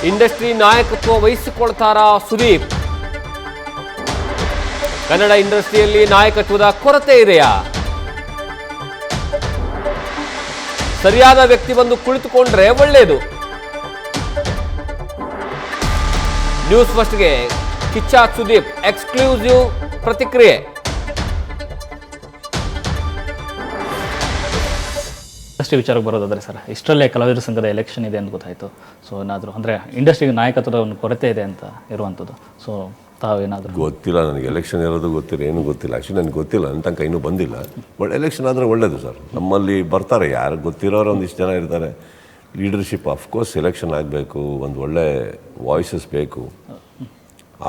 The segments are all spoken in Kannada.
ಇಂಡಸ್ಟ್ರಿ ನಾಯಕತ್ವ ವಹಿಸಿಕೊಳ್ತಾರಾ ಸುದೀಪ್? ಕನ್ನಡ ಇಂಡಸ್ಟ್ರಿಯಲ್ಲಿ ನಾಯಕತ್ವದ ಕೊರತೆ ಇದೆಯಾ? ಸರಿಯಾದ ವ್ಯಕ್ತಿ ಬಂದು ಕುಳಿತುಕೊಂಡ್ರೆ ಒಳ್ಳೆಯದು. ನ್ಯೂಸ್ ಫಸ್ಟ್ಗೆ ಕಿಚ್ಚ ಸುದೀಪ್ ಎಕ್ಸ್ಕ್ಲೂಸಿವ್ ಪ್ರತಿಕ್ರಿಯೆ. ಇಂಡಸ್ಟ್ರಿ ವಿಚಾರಕ್ಕೆ ಬರೋದಾದ್ರೆ ಸರ್, ಇಷ್ಟರಲ್ಲೇ ಕಲಾವಿದರ ಸಂಘದ ಎಲೆಕ್ಷನ್ ಇದೆ ಅಂತ ಗೊತ್ತಾಯಿತು. ಸೊ ಏನಾದರೂ ಅಂದರೆ ಇಂಡಸ್ಟ್ರಿಗೆ ನಾಯಕತ್ವದ ಒಂದು ಕೊರತೆ ಇದೆ ಅಂತ ಇರುವಂಥದ್ದು. ಸೊ ತಾವೇನಾದರೂ? ಗೊತ್ತಿಲ್ಲ ನನಗೆ, ಎಲೆಕ್ಷನ್ ಇರೋದು ಗೊತ್ತಿಲ್ಲ, ಏನೂ ಗೊತ್ತಿಲ್ಲ. ಆ್ಯಕ್ಚುಲಿ ನನಗೆ ಗೊತ್ತಿಲ್ಲ, ನನ್ನ ತನಕ ಇನ್ನೂ ಬಂದಿಲ್ಲ. ಬಟ್ ಎಲೆಕ್ಷನ್ ಆದರೆ ಒಳ್ಳೆಯದು ಸರ್. ನಮ್ಮಲ್ಲಿ ಬರ್ತಾರೆ, ಯಾರು ಗೊತ್ತಿರೋರು ಒಂದಿಷ್ಟು ಜನ ಇರ್ತಾರೆ. ಲೀಡರ್ಶಿಪ್ ಅಫ್ಕೋರ್ಸ್ ಎಲೆಕ್ಷನ್ ಆಗಬೇಕು, ಒಂದು ಒಳ್ಳೆ ವಾಯ್ಸಸ್ ಬೇಕು,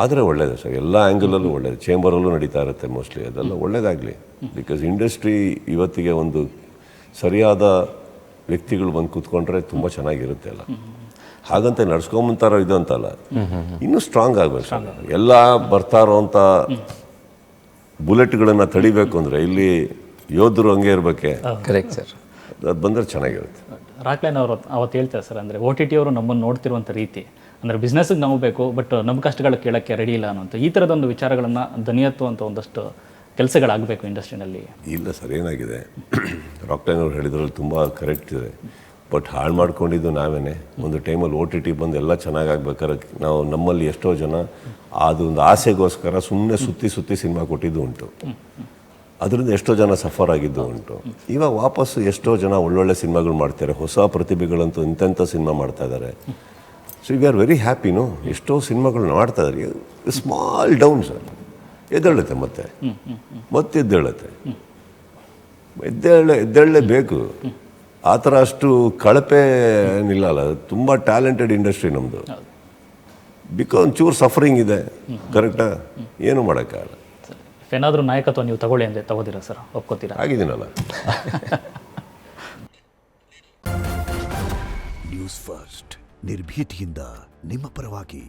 ಆದರೆ ಒಳ್ಳೆಯದು ಸರ್. ಎಲ್ಲ ಆ್ಯಂಗಲಲ್ಲೂ ಒಳ್ಳೆಯದು. ಚೇಂಬರಲ್ಲೂ ನಡೀತಾ ಇರುತ್ತೆ ಮೋಸ್ಟ್ಲಿ. ಅದೆಲ್ಲ ಒಳ್ಳೇದಾಗಲಿ. ಬಿಕಾಸ್ ಇಂಡಸ್ಟ್ರಿ ಇವತ್ತಿಗೆ ಒಂದು ಸರಿಯಾದ ವ್ಯಕ್ತಿಗಳು ಬಂದು ಕೂತ್ಕೊಂಡ್ರೆ ತುಂಬ ಚೆನ್ನಾಗಿರುತ್ತೆ ಅಲ್ಲ. ಹಾಗಂತ ನಡ್ಸ್ಕೊಂಬಂತಾರೋ ಇದು ಅಂತಲ್ಲ, ಇನ್ನೂ ಸ್ಟ್ರಾಂಗ್ ಆಗಬೇಕು ಸರ್. ಎಲ್ಲ ಬರ್ತಾರೋ ಅಂತ ಬುಲೆಟ್ಗಳನ್ನು ತಡಿಬೇಕು ಅಂದರೆ ಇಲ್ಲಿ ಯೋಧರು ಹಂಗೆ ಇರಬೇಕೆ. Correct sir. ಅದು ಬಂದರೆ ಚೆನ್ನಾಗಿರುತ್ತೆ. ರಾಕ್ಲೈನ್ ಅವರು ಅವತ್ತು ಹೇಳ್ತಾರೆ ಸರ್, ಅಂದರೆ OTT ಅವರು ನಮ್ಮನ್ನು ನೋಡ್ತಿರುವಂಥ ರೀತಿ, ಅಂದರೆ ಬಿಸ್ನೆಸ್ಗೆ ನಾವು ಬೇಕು, ಬಟ್ ನಮ್ಮ ಕಷ್ಟಗಳು ಕೇಳೋಕ್ಕೆ ರೆಡಿ ಇಲ್ಲ ಅನ್ನೋಂಥ ಈ ಥರದೊಂದು ವಿಚಾರಗಳನ್ನು ದನಿಯತ್ತುವಂಥ ಒಂದಷ್ಟು ಕೆಲಸಗಳಾಗಬೇಕು ಇಂಡಸ್ಟ್ರಿನಲ್ಲಿ. ಇಲ್ಲ ಸರ್, ಏನಾಗಿದೆ, ರಾಕ್ಲೈನ್ ಅವ್ರು ಹೇಳಿದ್ರಲ್ಲಿ ತುಂಬ ಕರೆಕ್ಟ್ ಇದೆ. ಬಟ್ ಹಾಳು ಮಾಡ್ಕೊಂಡಿದ್ದು ನಾವೇ. ಒಂದು ಟೈಮಲ್ಲಿ OTT ಬಂದು ಎಲ್ಲ ಚೆನ್ನಾಗಾಗ್ಬೇಕಾದ್ರೆ ನಾವು ನಮ್ಮಲ್ಲಿ ಎಷ್ಟೋ ಜನ ಅದೊಂದು ಆಸೆಗೋಸ್ಕರ ಸುಮ್ಮನೆ ಸುತ್ತಿ ಸಿನಿಮಾ ಕೊಟ್ಟಿದ್ದು ಉಂಟು. ಅದರಿಂದ ಎಷ್ಟೋ ಜನ ಸಫರ್ ಆಗಿದ್ದು ಉಂಟು. ಇವಾಗ ವಾಪಸ್ಸು ಎಷ್ಟೋ ಜನ ಒಳ್ಳೊಳ್ಳೆ ಸಿನಿಮಾಗಳು ಮಾಡ್ತಾರೆ. ಹೊಸ ಪ್ರತಿಭೆಗಳಂತೂ ಇಂಥ ಸಿನಿಮಾ ಮಾಡ್ತಾ ಇದ್ದಾರೆ. ಸೊ ವಿ ಆರ್ ವೆರಿ ಹ್ಯಾಪಿನೋ. ಎಷ್ಟೋ ಸಿನಿಮಾಗಳನ್ನ ಮಾಡ್ತಾ ಇದ್ದಾರೆ. ಸ್ಮಾಲ್ ಡೌನ್ ಸರ್, ಎದ್ದೇಳುತ್ತೆ ಮತ್ತೆ ಎದ್ದೇಳುತ್ತೆ. ಎದ್ದೇಳಲೇಬೇಕು. ಆ ಥರ ಅಷ್ಟು ಕಳಪೆ ನಿಲ್ಲಲ್ಲ. ತುಂಬ ಟ್ಯಾಲೆಂಟೆಡ್ ಇಂಡಸ್ಟ್ರಿ ನಮ್ಮದು. ಬಿಕಾಸ್ ಒಂಚೂರು ಸಫರಿಂಗ್ ಇದೆ, ಕರೆಕ್ಟಾ? ಏನು ಮಾಡೋಕ್ಕಾಗಲ್ಲ. ಏನಾದರೂ ನಾಯಕತ್ವ ನೀವು ತಗೊಳ್ಳಿ ಅಂದರೆ ತಗೋತೀರಾ ಸರ್? ಒಪ್ಕೋತೀರಾ? ಆಗಿದ್ದೀನಲ್ಲ. ನ್ಯೂಸ್ ಫಸ್ಟ್ ನಿರ್ಭೀತಿಯಿಂದ ನಿಮ್ಮ ಪರವಾಗಿ.